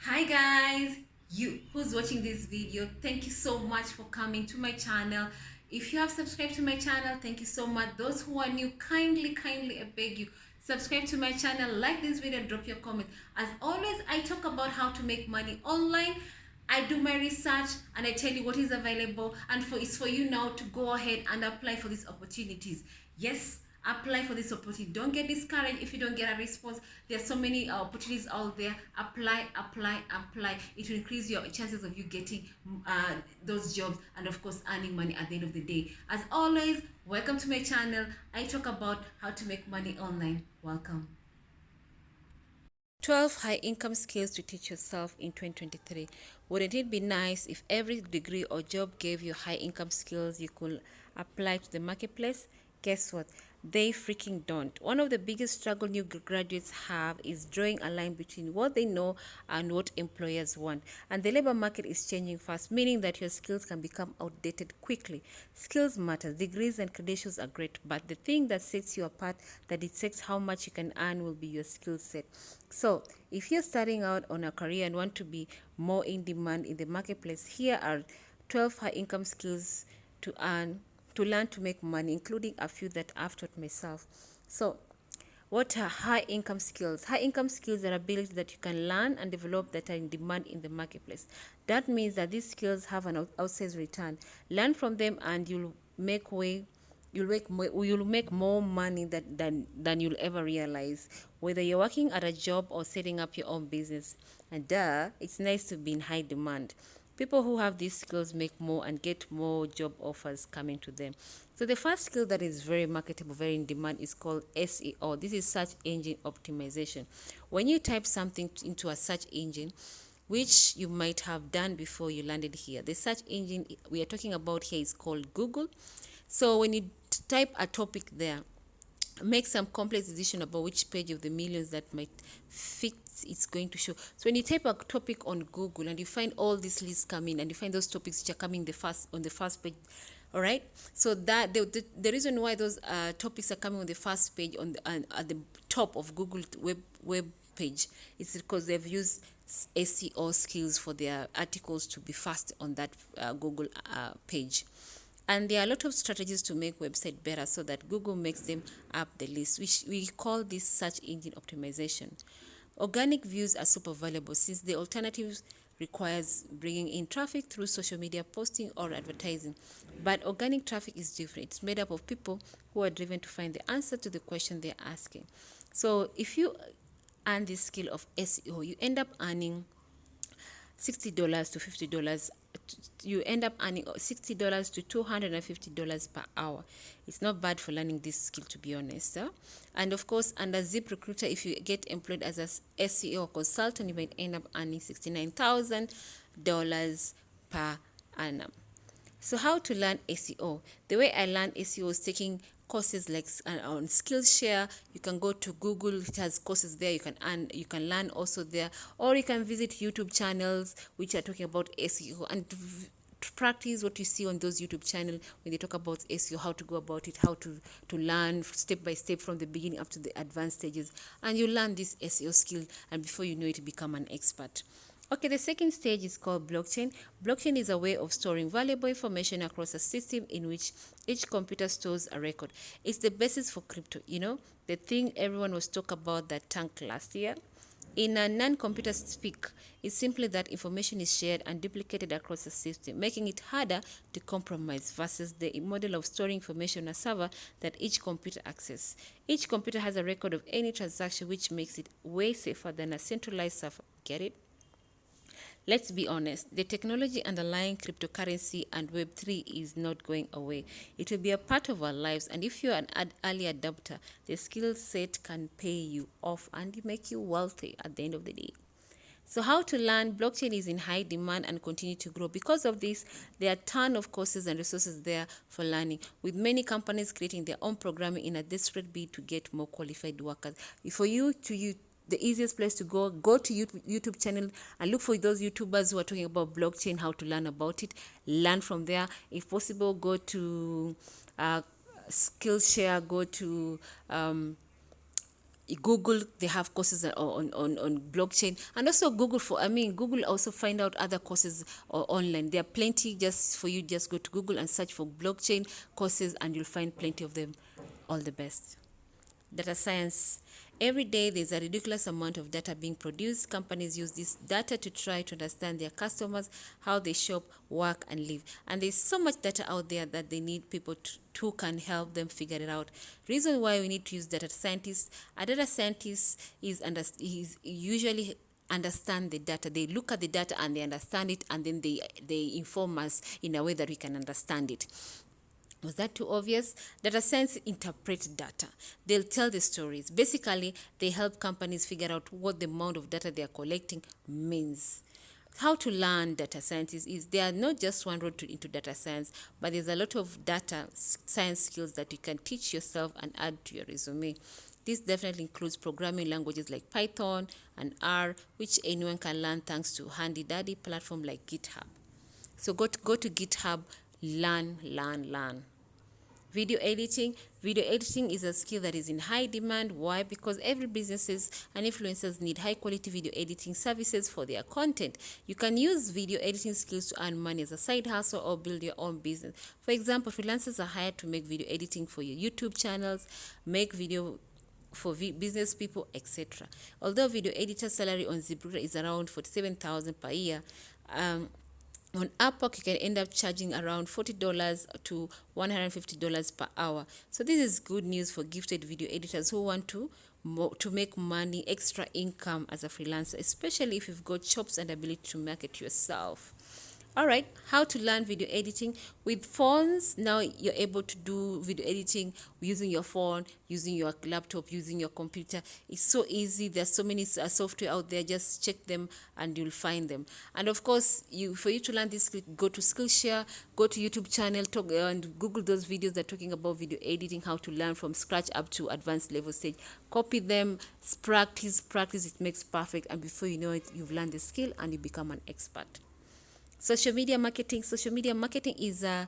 Hi guys, you who's watching this video, thank you so much for coming to my channel. If you have subscribed to my channel, thank you so much. Those who are new, kindly I beg you, subscribe to my channel, like this video, drop your comment. As always, I talk about how to make money online. I do my research and I tell you what is available, and it's for you now to go ahead and apply for these opportunities. Yes, apply for this opportunity. Don't get discouraged if you don't get a response. There are so many opportunities out there. Apply. It will increase your chances of you getting those jobs, and of course earning money at the end of the day. As always, welcome to my channel. I talk about how to make money online. Welcome. 12 high income skills to teach yourself in 2023. Wouldn't it be nice if every degree or job gave you high income skills you could apply to the marketplace? Guess what? They freaking don't. One of the biggest struggle new graduates have is drawing a line between what they know and what employers want. And the labor market is changing fast, meaning that your skills can become outdated quickly. Skills matter. Degrees and credentials are great, but the thing that sets you apart, that dictates how much you can earn, will be your skill set. So, if you're starting out on a career and want to be more in demand in the marketplace, here are 12 high income skills to learn to make money, including a few that I've taught myself. So, what are high income skills? High income skills are abilities that you can learn and develop that are in demand in the marketplace. That means that these skills have an outsized return. Learn from them and you'll make more money than you'll ever realize, whether you're working at a job or setting up your own business. And it's nice to be in high demand. People who have these skills make more and get more job offers coming to them. So the first skill that is very marketable, very in demand, is called SEO. This is search engine optimization. When you type something into a search engine, which you might have done before you landed here, the search engine we are talking about here is called Google. So when you type a topic there, make some complex decision about which page of the millions that might fit it's going to show. So when you type a topic on Google and you find all these lists coming, and you find those topics which are coming on the first page, all right, so that the reason why those topics are coming on the first page at the top of Google web page is because they've used SEO skills for their articles to be fast on that Google page. And there are a lot of strategies to make website better so that Google makes them up the list, which we call this search engine optimization. Organic views are super valuable since the alternatives requires bringing in traffic through social media posting or advertising. But organic traffic is different. It's made up of people who are driven to find the answer to the question they're asking. So if you earn this skill of SEO, you end up earning $60 to $50. You end up earning $60 to $250 per hour. It's not bad for learning this skill, to be honest. And of course, under ZipRecruiter, if you get employed as a SEO consultant, you might end up earning $69,000 per annum. So how to learn SEO? The way I learned SEO is taking courses like on Skillshare. You can go to Google, it has courses there. You can learn also there, or you can visit YouTube channels which are talking about SEO and to practice what you see on those YouTube channels when they talk about SEO, how to go about it, how to learn step by step from the beginning up to the advanced stages, and you learn this SEO skill, and before you know it, you become an expert. Okay, the second stage is called blockchain. Blockchain is a way of storing valuable information across a system in which each computer stores a record. It's the basis for crypto, the thing everyone was talking about that tanked last year. In a non-computer speak, it's simply that information is shared and duplicated across a system, making it harder to compromise versus the model of storing information on a server that each computer accesses. Each computer has a record of any transaction, which makes it way safer than a centralized server. Get it? Let's be honest, the technology underlying cryptocurrency and Web3 is not going away. It will be a part of our lives, and if you're an early adopter, the skill set can pay you off and make you wealthy at the end of the day. So how to learn? Blockchain is in high demand and continue to grow. Because of this, there are a ton of courses and resources there for learning, with many companies creating their own programming in a desperate bid to get more qualified workers. For you to the easiest place to go to YouTube channel and look for those YouTubers who are talking about blockchain, how to learn about it, learn from there. If possible, go to Skillshare, go to Google, they have courses on blockchain, and also Google also find out other courses online. There are plenty. Just for you, just go to Google and search for blockchain courses, and you'll find plenty of them. All the best. Data science. Every day there's a ridiculous amount of data being produced. Companies use this data to try to understand their customers, how they shop, work, and live. And there's so much data out there that they need people who can help them figure it out. Reason why we need to use data scientists. A data scientist is usually understand the data. They look at the data and they understand it, and then they inform us in a way that we can understand it. Was that too obvious? Data science interprets data. They'll tell the stories. Basically, they help companies figure out what the amount of data they are collecting means. How to learn data scientists is there are not just one road into data science, but there's a lot of data science skills that you can teach yourself and add to your resume. This definitely includes programming languages like Python and R, which anyone can learn thanks to handy-dandy platform like GitHub. So go to GitHub, learn. Video editing. Video editing is a skill that is in high demand. Why? Because every businesses and influencers need high quality video editing services for their content. You can use video editing skills to earn money as a side hustle or build your own business. For example, freelancers are hired to make video editing for your YouTube channels, make video for business people, etc. Although video editor salary on ZipRecruiter is around 47,000 per year, on Upwork, you can end up charging around $40 to $150 per hour. So this is good news for gifted video editors who want to make money, extra income as a freelancer, especially if you've got chops and ability to market yourself. All right, how to learn video editing. With phones, now you're able to do video editing using your phone, using your laptop, using your computer. It's so easy. There's so many software out there. Just check them and you'll find them. And of course, for you to learn this, go to Skillshare, go to YouTube channel, and Google those videos that are talking about video editing, how to learn from scratch up to advanced level stage. Copy them, practice, it makes perfect. And before you know it, you've learned the skill and you become an expert. Social media marketing. Social media marketing is a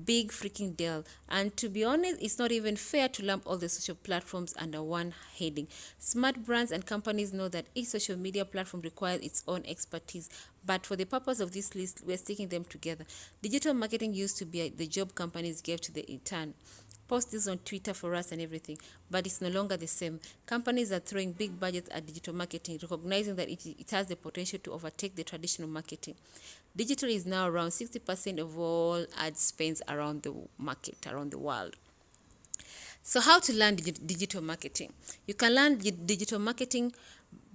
big freaking deal. And to be honest, it's not even fair to lump all the social platforms under one heading. Smart brands and companies know that each social media platform requires its own expertise. But for the purpose of this list, we're sticking them together. Digital marketing used to be the job companies gave to the intern. Post this on Twitter for us and everything, but it's no longer the same. Companies are throwing big budgets at digital marketing, recognizing that it has the potential to overtake the traditional marketing. Digital is now around 60% of all ad spends around the market, around the world. So how to learn digital marketing? You can learn digital marketing,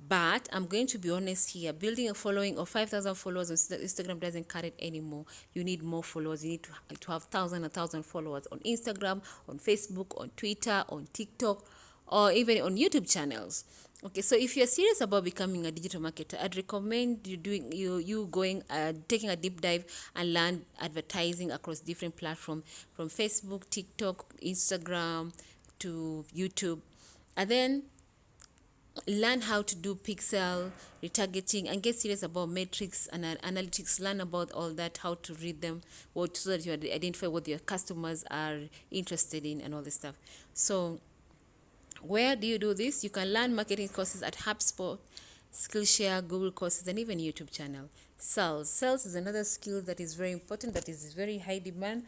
but I'm going to be honest here. Building a following of 5,000 followers on Instagram doesn't cut it anymore. You need more followers. You need to have 1,000 followers on Instagram, on Facebook, on Twitter, on TikTok, or even on YouTube channels. Okay, so if you're serious about becoming a digital marketer, I'd recommend taking a deep dive and learn advertising across different platforms, from Facebook, TikTok, Instagram to YouTube, and then learn how to do pixel retargeting and get serious about metrics and analytics. Learn about all that, how to read them, so that you identify what your customers are interested in and all this stuff. So where do you do this? You can learn marketing courses at HubSpot, Skillshare, Google courses, and even YouTube channel. Sales is another skill that is very important, that is very high demand.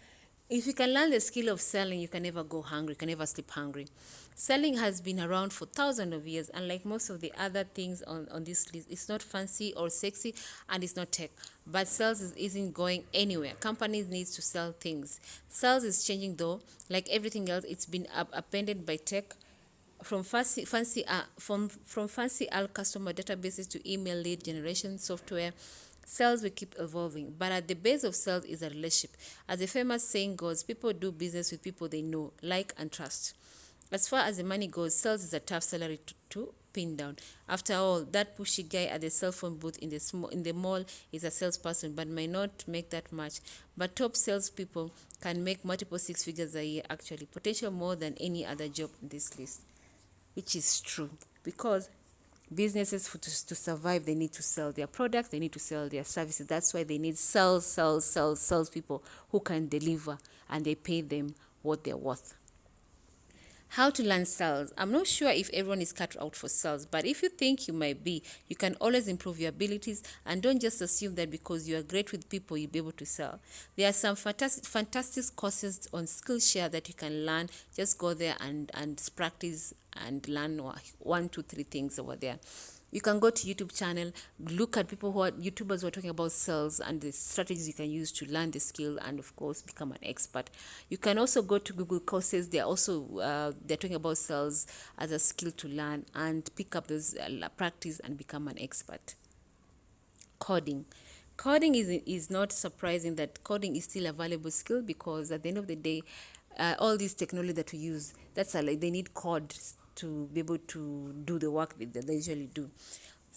If you can learn the skill of selling, you can never go hungry, you can never sleep hungry. Selling has been around for thousands of years, and like most of the other things on this list, it's not fancy or sexy, and it's not tech. But sales isn't going anywhere. Companies need to sell things. Sales is changing though. Like everything else, it's been upended by tech. From fancy customer databases to email lead generation software, sales will keep evolving. But at the base of sales is a relationship. As the famous saying goes, people do business with people they know, like, and trust. As far as the money goes, sales is a tough salary to pin down. After all, that pushy guy at the cell phone booth in the mall is a salesperson, but might not make that much. But top salespeople can make multiple six figures a year, actually, potential more than any other job on this list. Which is true, because businesses to survive, they need to sell their products, they need to sell their services. That's why they need sales people who can deliver, and they pay them what they're worth. How to learn sales. I'm not sure if everyone is cut out for sales, but if you think you might be, you can always improve your abilities and don't just assume that because you are great with people, you'll be able to sell. There are some fantastic courses on Skillshare that you can learn. Just go there and practice and learn one, two, three things over there. You can go to YouTube channel, look at people who are YouTubers who are talking about sales and the strategies you can use to learn the skill and of course become an expert. You can also go to Google courses. They're also they're talking about sales as a skill to learn and pick up those practice and become an expert. Coding. Coding is not surprising that coding is still a valuable skill because at the end of the day, all this technology that we use, they need code to be able to do the work that they usually do.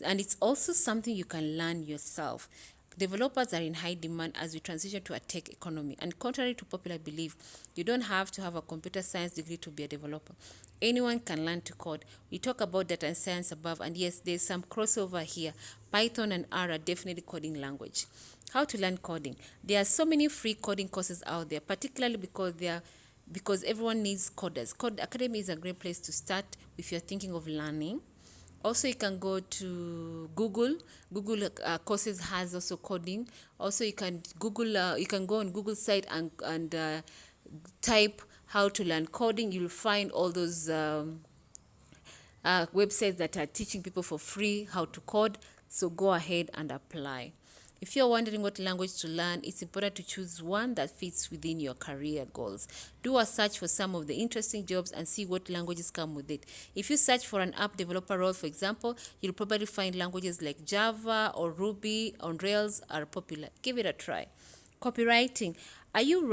And it's also something you can learn yourself. Developers are in high demand as we transition to a tech economy. And contrary to popular belief, you don't have to have a computer science degree to be a developer. Anyone can learn to code. We talk about data and science above, and yes, there's some crossover here. Python and R are definitely coding language. How to learn coding. There are so many free coding courses out there, particularly because everyone needs coders. Code Academy is a great place to start if you're thinking of learning. Also, you can go to Google. Google courses has also coding. Also, you can go on Google site and type how to learn coding. You'll find all those websites that are teaching people for free how to code. So go ahead and apply. If you're wondering what language to learn, it's important to choose one that fits within your career goals. Do a search for some of the interesting jobs and see what languages come with it. If you search for an app developer role, for example, you'll probably find languages like Java or Ruby on Rails are popular. Give it a try. Copywriting. Are you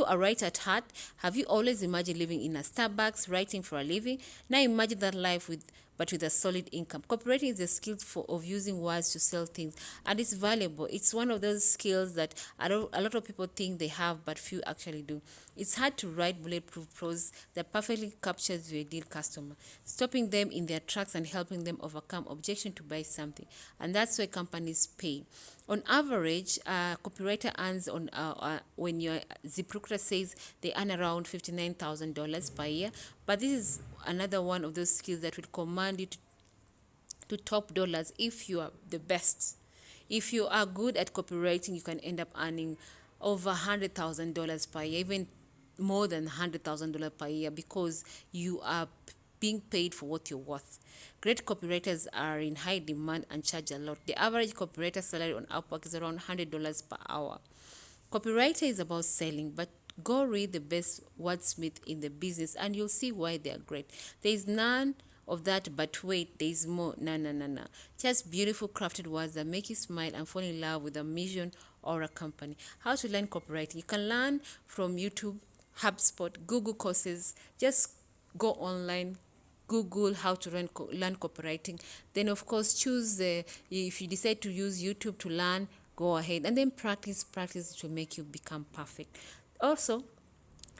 a writer at heart? Have you always imagined living in a Starbucks, writing for a living? Now imagine that life but with a solid income. Copywriting is the skill of using words to sell things, and it's valuable. It's one of those skills that a lot of people think they have, but few actually do. It's hard to write bulletproof prose that perfectly captures your ideal customer, stopping them in their tracks and helping them overcome objection to buy something. And that's why companies pay. On average, a copywriter earns when your ZipRecruiter says they earn around $59,000 per year. But this is another one of those skills that will command you to top dollars if you are the best. If you are good at copywriting, you can end up earning over $100,000 per year, even more than $100,000 per year because you are being paid for what you're worth. Great copywriters are in high demand and charge a lot. The average copywriter salary on Upwork is around $100 per hour. Copywriter is about selling, but go read the best wordsmith in the business and you'll see why they are great. There is none of that, but wait, there is more. No. Just beautiful crafted words that make you smile and fall in love with a mission or a company. How to learn copywriting. You can learn from YouTube, HubSpot, Google courses. Just go online, Google how to learn copywriting. Then, of course, if you decide to use YouTube to learn, go ahead. And then practice to make you become perfect. Also,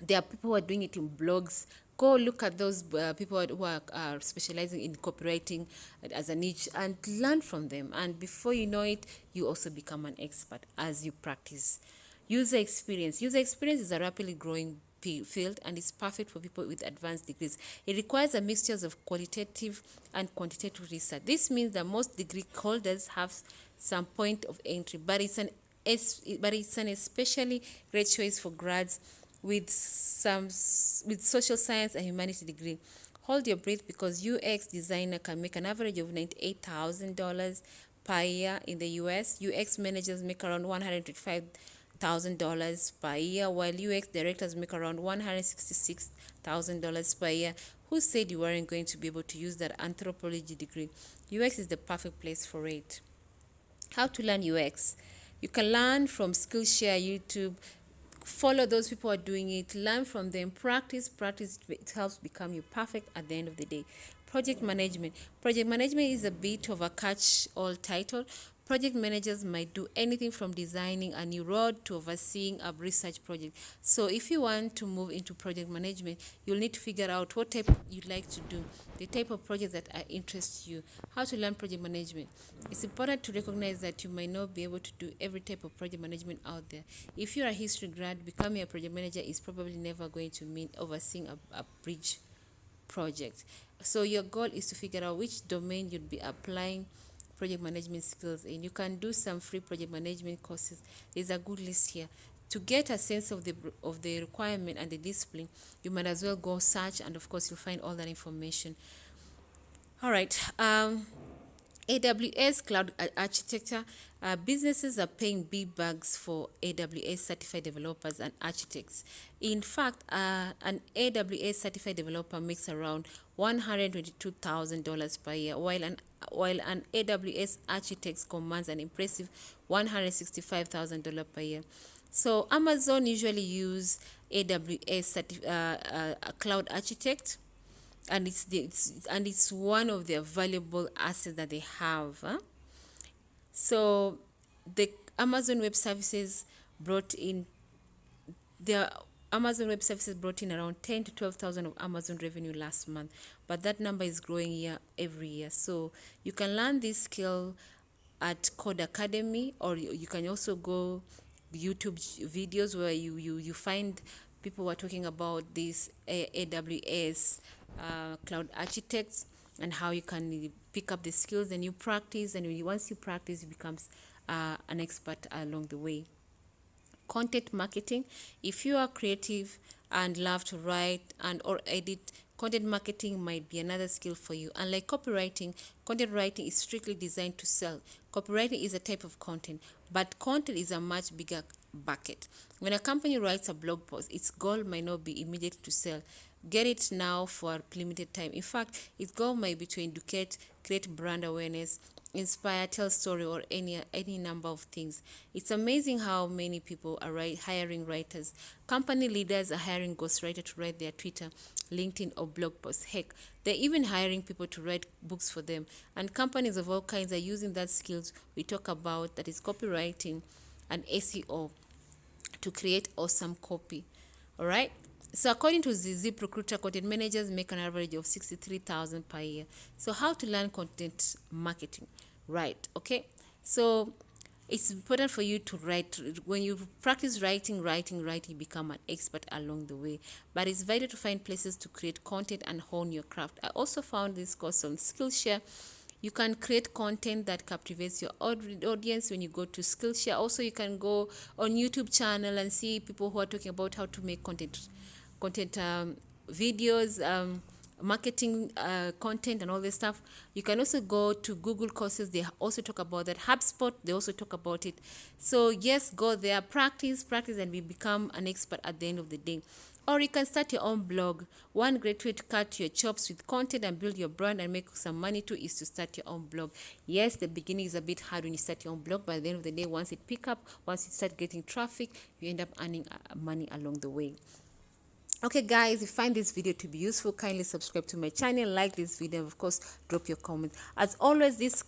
there are people who are doing it in blogs. Go look at those people who are specializing in copywriting as a niche and learn from them. And before you know it, you also become an expert as you practice. User experience. User experience is a rapidly growing field and is perfect for people with advanced degrees. It requires a mixture of qualitative and quantitative research. This means that most degree holders have some point of entry, but it's an especially great choice for grads with social science and humanity degree. Hold your breath because UX designer can make an average of $98,000 per year in the US. UX managers make around $125,000 per year, while UX directors make around $166,000 per year. Who said you weren't going to be able to use that anthropology degree? UX is the perfect place for it. How to learn UX. You can learn from Skillshare, YouTube. Follow those people who are doing it. Learn from them. Practice. It helps become you perfect at the end of the day. Project management. Project management is a bit of a catch-all title. Project managers might do anything from designing a new road to overseeing a research project. So if you want to move into project management, you'll need to figure out what type you'd like to do, the type of projects that interest you, how to learn project management. It's important to recognize that you might not be able to do every type of project management out there. If you're a history grad, becoming a project manager is probably never going to mean overseeing a bridge project. So your goal is to figure out which domain you'd be applying project management skills in. You can do some free project management courses. There's a good list here. To get a sense of the requirement and the discipline, you might as well go search, and of course you'll find all that information. All right. AWS Cloud Architecture. Businesses are paying big bucks for AWS certified developers and architects. In fact, an AWS certified developer makes around $122,000 per year, while an AWS architect commands an impressive $165,000 per year. So Amazon usually use AWS Cloud Architect, and it's one of their valuable assets that they have. So the Amazon Web Services brought in around 10 to 12,000 of Amazon revenue last month, but that number is growing every year. So you can learn this skill at Code Academy, or you can also go YouTube videos where you find people who are talking about this AWS Cloud Architects and how you can pick up the skills, and you practice, and once you practice, you become an expert along the way. Content marketing. If you are creative and love to write and or edit, content marketing might be another skill for you. Unlike copywriting, content writing is strictly designed to sell. Copywriting is a type of content, but content is a much bigger bucket. When a company writes a blog post, its goal might not be immediate to sell. Get it now for a limited time. In fact, its goal might be to educate, create brand awareness, inspire, tell story, or any number of things. It's amazing how many people are hiring writers. Company leaders are hiring ghostwriters to write their Twitter, LinkedIn, or blog posts. Heck, they're even hiring people to write books for them. And companies of all kinds are using that skills we talk about, that is copywriting and SEO, to create awesome copy. All right. So according to the ZipRecruiter, content managers make an average of $63,000 per year. So how to learn content marketing? Right. Okay. So it's important for you to write. When you practice writing, you become an expert along the way. But it's vital to find places to create content and hone your craft. I also found this course on Skillshare. You can create content that captivates your audience when you go to Skillshare. Also, you can go on YouTube channel and see people who are talking about how to make content videos, marketing content, and all this stuff. You can also go to Google courses. They also talk about that. HubSpot, they also talk about it. So yes, go there, practice, and we become an expert at the end of the day. Or you can start your own blog. One great way to cut your chops with content and build your brand and make some money too is to start your own blog. Yes, the beginning is a bit hard when you start your own blog, but at the end of the day, once it pick up, once you start getting traffic, you end up earning money along the way. Okay guys, if you find this video to be useful, kindly subscribe to my channel, like this video, and of course drop your comments. As always, these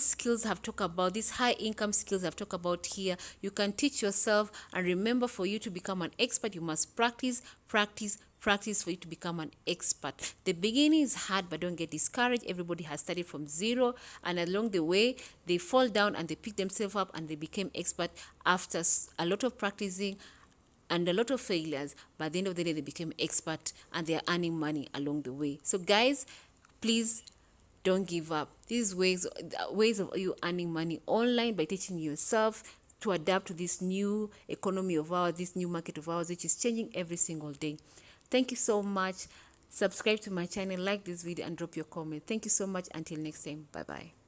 skills have talked about, these high income skills I've talked about here, you can teach yourself. And remember, for you to become an expert, you must practice for you to become an expert. The beginning is hard, but don't get discouraged. Everybody has started from zero, and along the way they fall down and they pick themselves up and they became expert after a lot of practicing and a lot of failures. By the end of the day, they became expert and they are earning money along the way. So guys, please don't give up. These ways of you earning money online by teaching yourself to adapt to this new economy of ours, this new market of ours, which is changing every single day. Thank you so much. Subscribe to my channel, like this video, and drop your comment. Thank you so much. Until next time. Bye-bye.